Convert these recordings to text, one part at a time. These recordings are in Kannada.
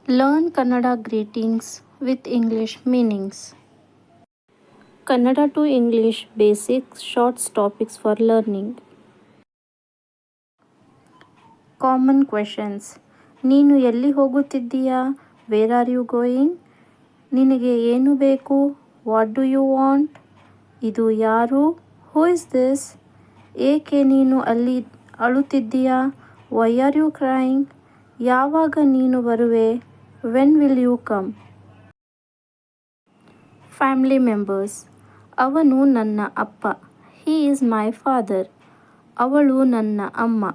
Learn Kannada greetings with English meanings. Kannada to English basics short topics for learning. Common questions. ನೀನು ಎಲ್ಲಿ ಹೋಗುತ್ತಿದ್ದೀಯಾ? Where are you going? ನಿನಗೆ ಏನು ಬೇಕು? What do you want? ಇದು ಯಾರು? Who is this? ಏಕೆ ನೀನು ಅಲ್ಲಿ ಅಳುತ್ತಿದ್ದೀಯಾ? Why are you crying? ಯಾವಾಗ ನೀನು ಬರುವೆ? When will you come? Family members. ಅವನು ನನ್ನ ಅಪ್ಪ. He is my father. ಅವಳು ನನ್ನ ಅಮ್ಮ.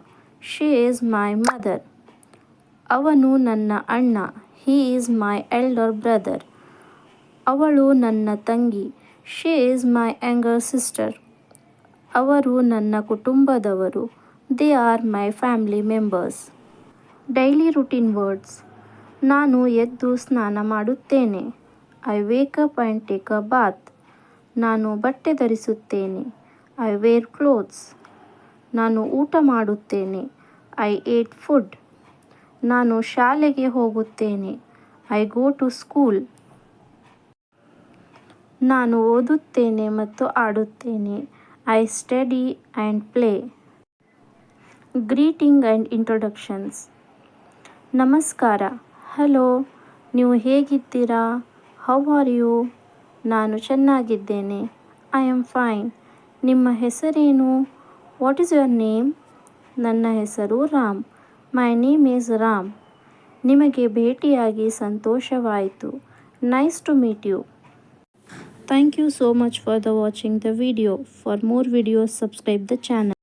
She is my mother. ಅವನು ನನ್ನ ಅಣ್ಣ. He is my elder brother. ಅವಳು ನನ್ನ ತಂಗಿ. She is my younger sister. ಅವರು ನನ್ನ ಕುಟುಂಬದವರು. They are my family members. Daily routine words. ನಾನು ಎದ್ದು ಸ್ನಾನ ಮಾಡುತ್ತೇನೆ. I wake up and take a bath. ನಾನು ಬಟ್ಟೆ ಧರಿಸುತ್ತೇನೆ. I wear clothes. ನಾನು ಊಟ ಮಾಡುತ್ತೇನೆ. I ate food. ನಾನು ಶಾಲೆಗೆ ಹೋಗುತ್ತೇನೆ. I go to school. ನಾನು ಓದುತ್ತೇನೆ ಮತ್ತು ಆಡುತ್ತೇನೆ. I study and play. Greeting and introductions. ನಮಸ್ಕಾರ. ಹಲೋ. ನೀವು ಹೇಗಿದ್ದೀರಾ? How are you? ನಾನು ಚೆನ್ನಾಗಿದ್ದೇನೆ. I am fine. ನಿಮ್ಮ ಹೆಸರೇನು? What is your name? ನನ್ನ ಹೆಸರು Ram. My name is Ram. ನಿಮಗೆ ಭೇಟಿಯಾಗಿ ಸಂತೋಷವಾಯಿತು. Nice to meet you. Thank you so much for watching the video. For more videos, subscribe the channel.